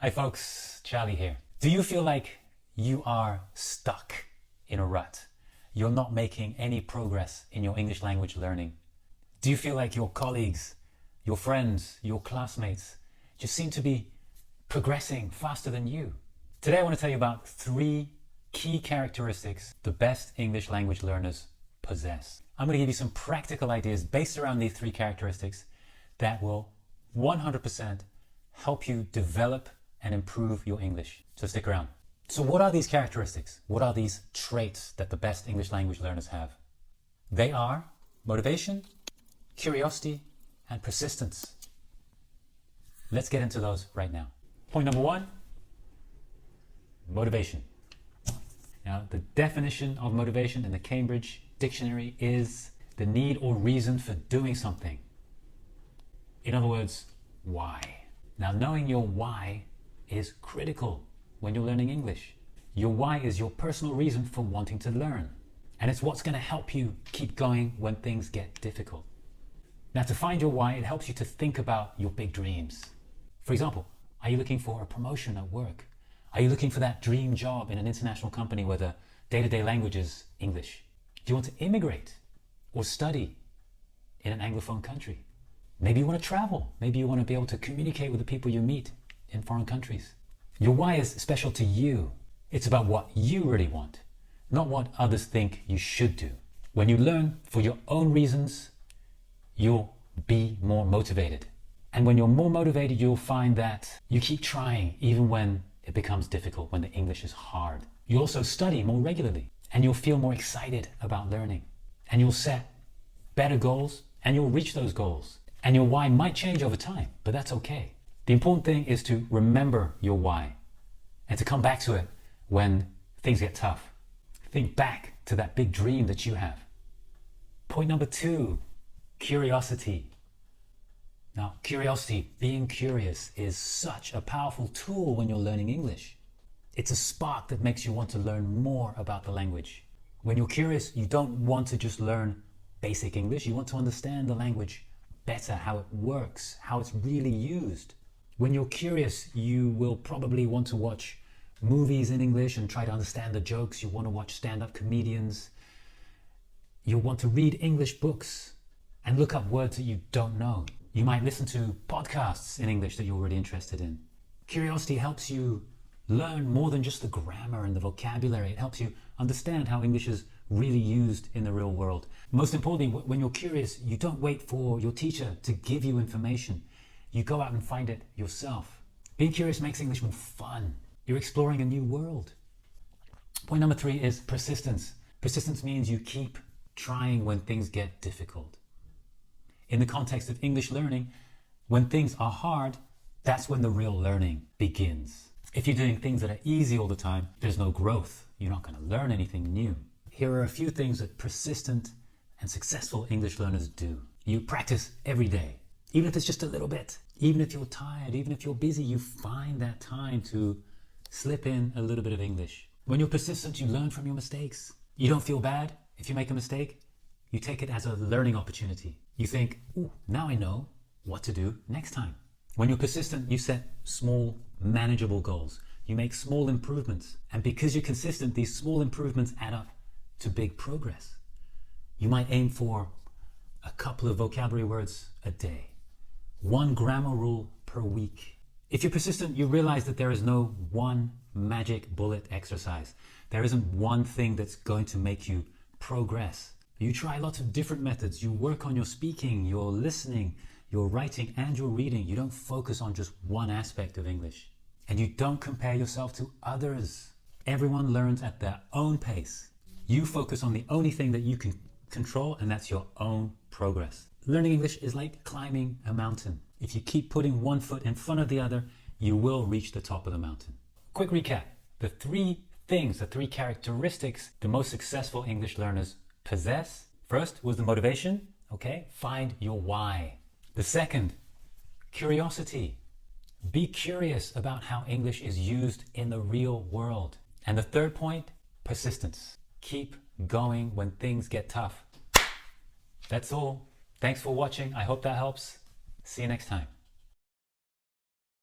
Hi folks, Charlie here. Do you feel like you are stuck in a rut? You're not making any progress in your English language learning? Do you feel like your colleagues, your friends, your classmates just seem to be progressing faster than you? Today I want to tell you about 3 key characteristics the best English language learners possess. I'm going to give you some practical ideas based around these 3 characteristics that will 100% help you develop and improve your English. So stick around. So what are these characteristics? What are these traits that the best English language learners have? They are motivation, curiosity, and persistence. Let's get into those right now. Point number 1, motivation. Now, the definition of motivation in the Cambridge Dictionary is the need or reason for doing something. In other words, why? Now, knowing your why is critical when you're learning English. Your why is your personal reason for wanting to learn. And it's what's going to help you keep going when things get difficult. Now, to find your why, it helps you to think about your big dreams. For example, are you looking for a promotion at work? Are you looking for that dream job in an international company where the day-to-day language is English? Do you want to immigrate or study in an Anglophone country? Maybe you want to travel. Maybe you want to be able to communicate with the people you meet in foreign countries. Your why is special to you. It's about what you really want, not what others think you should do. When you learn for your own reasons, you'll be more motivated. And when you're more motivated, you'll find that you keep trying even when it becomes difficult, when the English is hard. You'll also study more regularly and you'll feel more excited about learning. And you'll set better goals and you'll reach those goals. And your why might change over time, but that's okay. The important thing is to remember your why and to come back to it when things get tough. Think back to that big dream that you have. Point number 2, curiosity. Now, curiosity, being curious, is such a powerful tool when you're learning English. It's a spark that makes you want to learn more about the language. When you're curious, you don't want to just learn basic English. You want to understand the language better, how it works, how it's really used. When you're curious, you will probably want to watch movies in English and try to understand the jokes. You want to watch stand-up comedians. You'll want to read English books and look up words that you don't know. You might listen to podcasts in English that you're really interested in. Curiosity helps you learn more than just the grammar and the vocabulary. It helps you understand how English is really used in the real world. Most importantly, when you're curious, you don't wait for your teacher to give you information. You go out and find it yourself. Being curious makes English more fun. You're exploring a new world. Point number 3 is persistence. Persistence means you keep trying when things get difficult. In the context of English learning, when things are hard, that's when the real learning begins. If you're doing things that are easy all the time, there's no growth. You're not going to learn anything new. Here are a few things that persistent and successful English learners do. You practice every day, even if it's just a little bit. Even if you're tired, even if you're busy, you find that time to slip in a little bit of English. When you're persistent, you learn from your mistakes. You don't feel bad if you make a mistake. You take it as a learning opportunity. You think, ooh, now I know what to do next time. When you're persistent, you set small, manageable goals. You make small improvements. And because you're consistent, these small improvements add up to big progress. You might aim for a couple of vocabulary words a day, 1 grammar rule per week. If you're persistent, you realize that there is no one magic bullet exercise. There isn't one thing that's going to make you progress. You try lots of different methods. You work on your speaking, your listening, your writing, and your reading. You don't focus on just one aspect of English. And you don't compare yourself to others. Everyone learns at their own pace. You focus on the only thing that you can control, and that's your own progress. Learning English is like climbing a mountain. If you keep putting one foot in front of the other, you will reach the top of the mountain. Quick recap. The 3 characteristics the most successful English learners possess. First was the motivation. Okay, find your why. The second, curiosity. Be curious about how English is used in the real world. And the third point, persistence. Keep going when things get tough. That's all. Thanks for watching. I hope that helps. See you next time.